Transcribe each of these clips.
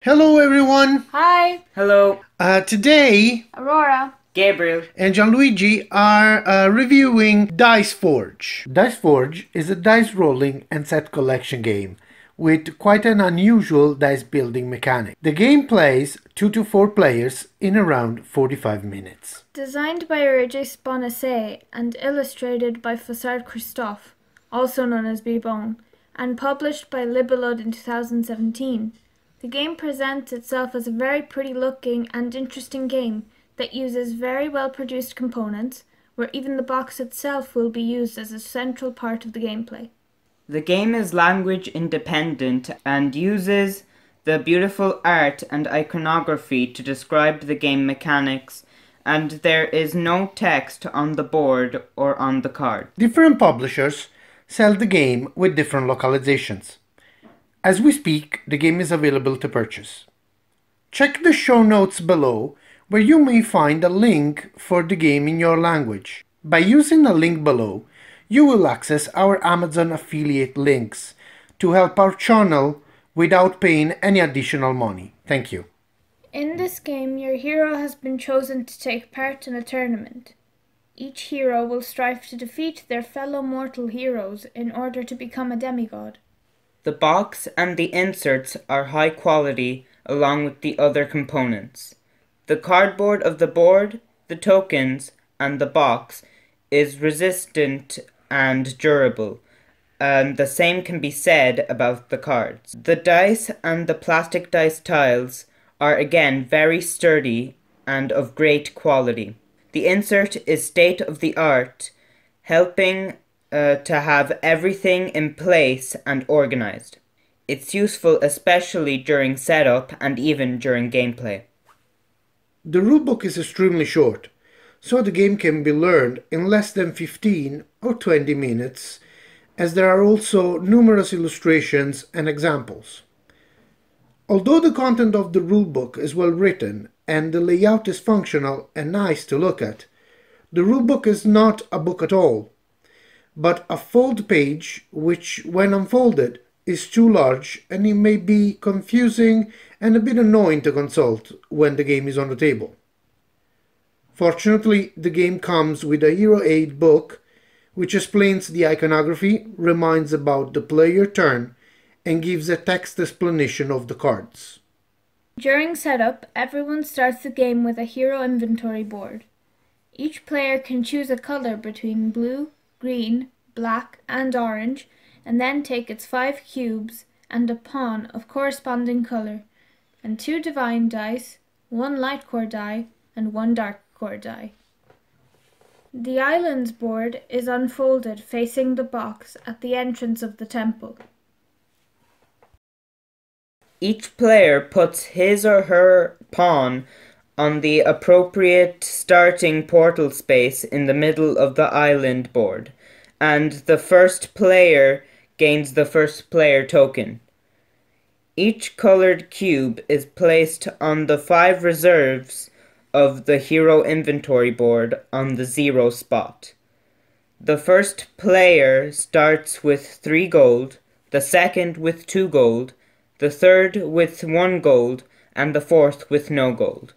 Hello, everyone. Hi, Hello, Today, Aurora. Gabriel. and Gianluigi are reviewing Dice Forge. Dice Forge is a dice rolling and set collection game with quite an unusual dice building mechanic. The game plays 2 to 4 players in around 45 minutes. Designed by Regis Bonasset and illustrated by Fossard Christophe, also known as Bibon, and published by Libellud in 2017. The game presents itself as a very pretty looking and interesting game that uses very well produced components, where even the box itself will be used as a central part of the gameplay. The game is language independent and uses the beautiful art and iconography to describe the game mechanics, and there is no text on the board or on the card. Different publishers sell the game with different localizations. As we speak, the game is available to purchase. Check the show notes below where you may find a link for the game in your language. By using the link below, you will access our Amazon affiliate links to help our channel without paying any additional money. Thank you. In this game, your hero has been chosen to take part in a tournament. Each hero will strive to defeat their fellow mortal heroes in order to become a demigod. The box and the inserts are high quality along with the other components. The cardboard of the board, the tokens, and the box is resistant and durable, and the same can be said about the cards. The dice and the plastic dice tiles are again very sturdy and of great quality. The insert is state-of-the-art, helping to have everything in place and organized. It's useful especially during setup and even during gameplay. The rulebook is extremely short, so the game can be learned in less than 15 or 20 minutes, as there are also numerous illustrations and examples. Although the content of the rulebook is well written and the layout is functional and nice to look at, the rulebook is not a book at all, but a fold page which, when unfolded, is too large and it may be confusing and a bit annoying to consult when the game is on the table. Fortunately, the game comes with a Hero Aid book which explains the iconography, reminds about the player turn, and gives a text explanation of the cards. During setup, everyone starts the game with a hero inventory board. Each player can choose a color between blue, green, black, and orange, and then take its 5 cubes and a pawn of corresponding color, and 2 divine dice, 1 light core die, and 1 dark core die. The islands board is unfolded facing the box at the entrance of the temple. Each player puts his or her pawn on the appropriate starting portal space in the middle of the island board, and the first player gains the first player token. Each colored cube is placed on the 5 reserves of the hero inventory board on the 0 spot. The first player starts with 3 gold, the second with 2 gold, the third with 1 gold, and the fourth with no gold.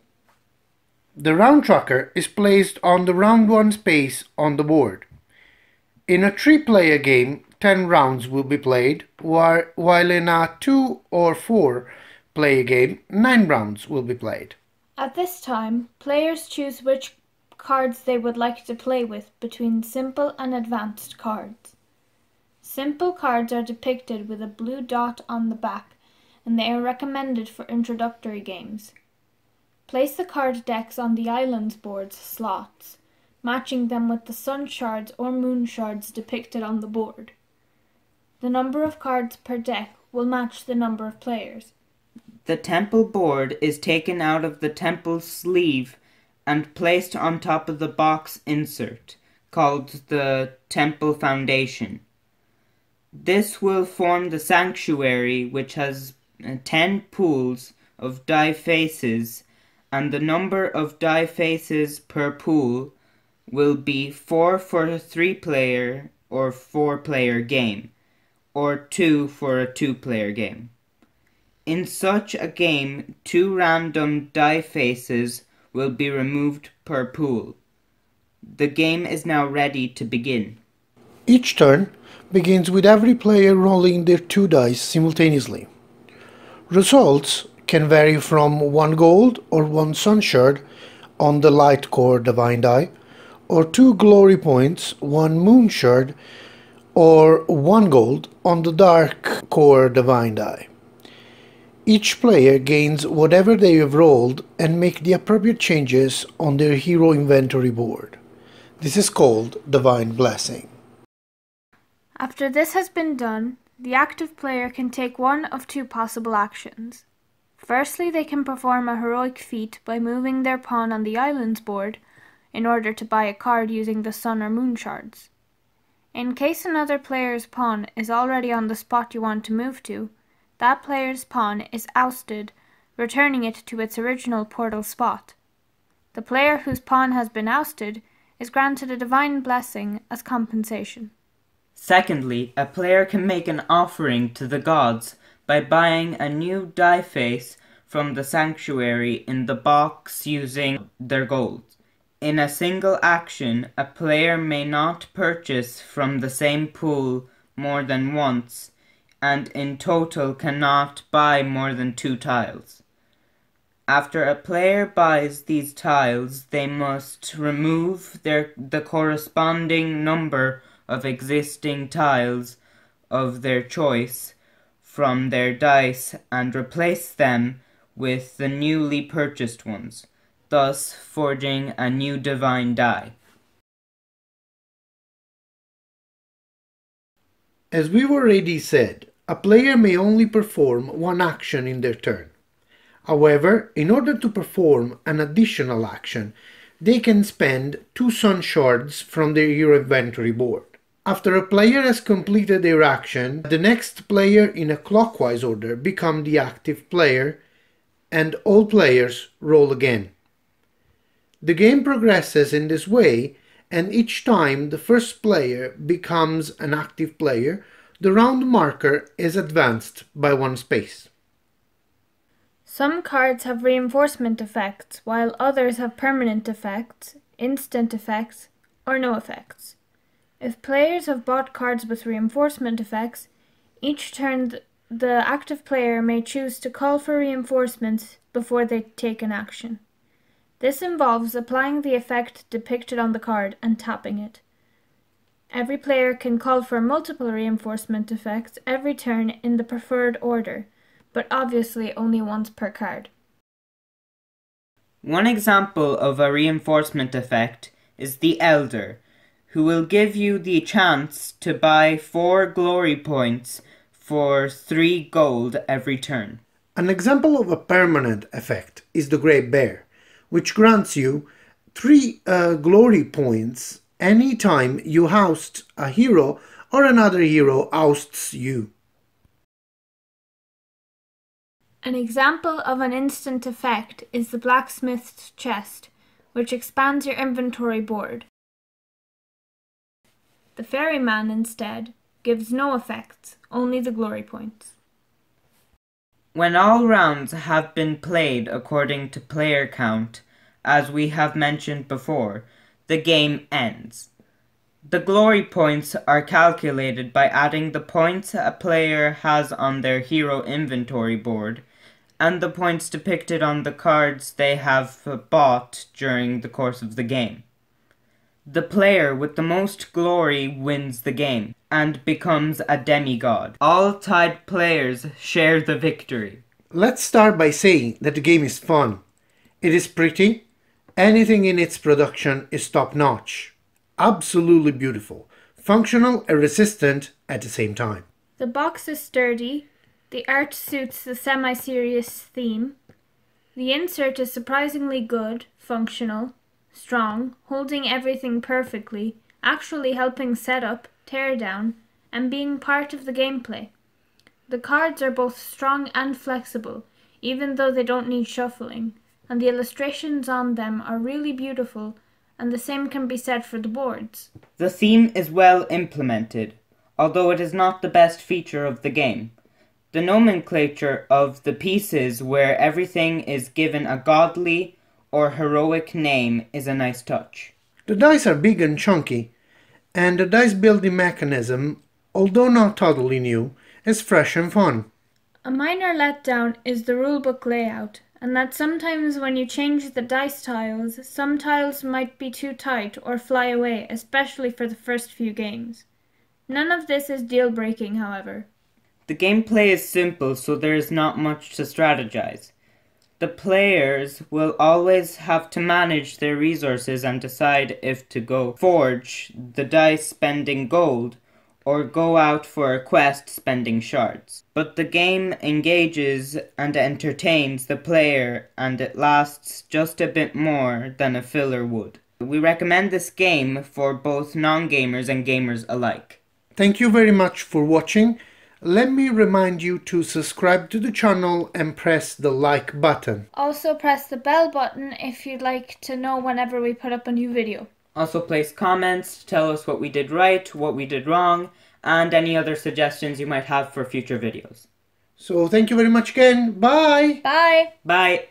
The round tracker is placed on the round 1 space on the board. In a 3-player game, 10 rounds will be played, while in a 2 or 4-player game, 9 rounds will be played. At this time, players choose which cards they would like to play with between simple and advanced cards. Simple cards are depicted with a blue dot on the back, and they are recommended for introductory games. Place the card decks on the islands board's slots, matching them with the sun shards or moon shards depicted on the board. The number of cards per deck will match the number of players. The temple board is taken out of the temple sleeve and placed on top of the box insert, called the temple foundation. This will form the sanctuary, which has 10 pools of die faces, and the number of die faces per pool will be 4 for a 3-player or 4-player game, or 2 for a 2-player game. In such a game, 2 random die faces will be removed per pool. The game is now ready to begin. Each turn begins with every player rolling their 2 dice simultaneously. Results can vary from 1 gold or 1 sun shard on the light core divine die, or 2 glory points, 1 moon shard, or 1 gold on the dark core divine die. Each player gains whatever they have rolled and make the appropriate changes on their hero inventory board. This is called Divine Blessing. After this has been done, the active player can take one of 2 possible actions. Firstly, they can perform a heroic feat by moving their pawn on the island's board in order to buy a card using the sun or moon shards. In case another player's pawn is already on the spot you want to move to, that player's pawn is ousted, returning it to its original portal spot. The player whose pawn has been ousted is granted a divine blessing as compensation. Secondly, a player can make an offering to the gods by buying a new die face from the sanctuary in the box using their gold. In a single action, a player may not purchase from the same pool more than once, and in total cannot buy more than 2 tiles. After a player buys these tiles, they must remove the corresponding number of existing tiles of their choice from their dice and replace them with the newly purchased ones, thus forging a new divine die. As we've already said, a player may only perform 1 action in their turn. However, in order to perform an additional action, they can spend 2 sun shards from their hero inventory board. After a player has completed their action, the next player in a clockwise order becomes the active player, and all players roll again. The game progresses in this way, and each time the first player becomes an active player, the round marker is advanced by 1 space. Some cards have reinforcement effects, while others have permanent effects, instant effects, or no effects. If players have bought cards with reinforcement effects, each turn the active player may choose to call for reinforcements before they take an action. This involves applying the effect depicted on the card and tapping it. Every player can call for multiple reinforcement effects every turn in the preferred order, but obviously only once per card. One example of a reinforcement effect is the Elder, who will give you the chance to buy 4 glory points for 3 gold every turn. An example of a permanent effect is the Great Bear, which grants you 3 glory points any time you oust a hero or another hero ousts you. An example of an instant effect is the Blacksmith's Chest, which expands your inventory board. The Ferryman, instead, gives no effects, only the glory points. When all rounds have been played according to player count, as we have mentioned before, the game ends. The glory points are calculated by adding the points a player has on their hero inventory board and the points depicted on the cards they have bought during the course of the game. The player with the most glory wins the game and becomes a demigod. All tied players share the victory. Let's start by saying that the game is fun. It is pretty. Anything in its production is top-notch. Absolutely beautiful, functional and resistant at the same time. The box is sturdy, the art suits the semi-serious theme, the insert is surprisingly good, functional, strong, holding everything perfectly, actually helping set up, tear down, and being part of the gameplay. The cards are both strong and flexible, even though they don't need shuffling, and the illustrations on them are really beautiful, and the same can be said for the boards. The theme is well implemented, although it is not the best feature of the game. The nomenclature of the pieces where everything is given a godly or heroic name is a nice touch. The dice are big and chunky, and the dice building mechanism, although not totally new, is fresh and fun. A minor letdown is the rulebook layout, and that sometimes when you change the dice tiles, some tiles might be too tight or fly away, especially for the first few games. None of this is deal-breaking, however. The gameplay is simple, so there is not much to strategize. The players will always have to manage their resources and decide if to go forge the dice spending gold or go out for a quest spending shards. But the game engages and entertains the player, and it lasts just a bit more than a filler would. We recommend this game for both non-gamers and gamers alike. Thank you very much for watching. Let me remind you to subscribe to the channel and press the like button. Also press the bell button if you'd like to know whenever we put up a new video. Also place comments to tell us what we did right, what we did wrong, and any other suggestions you might have for future videos. So thank you very much again. Bye! Bye! Bye!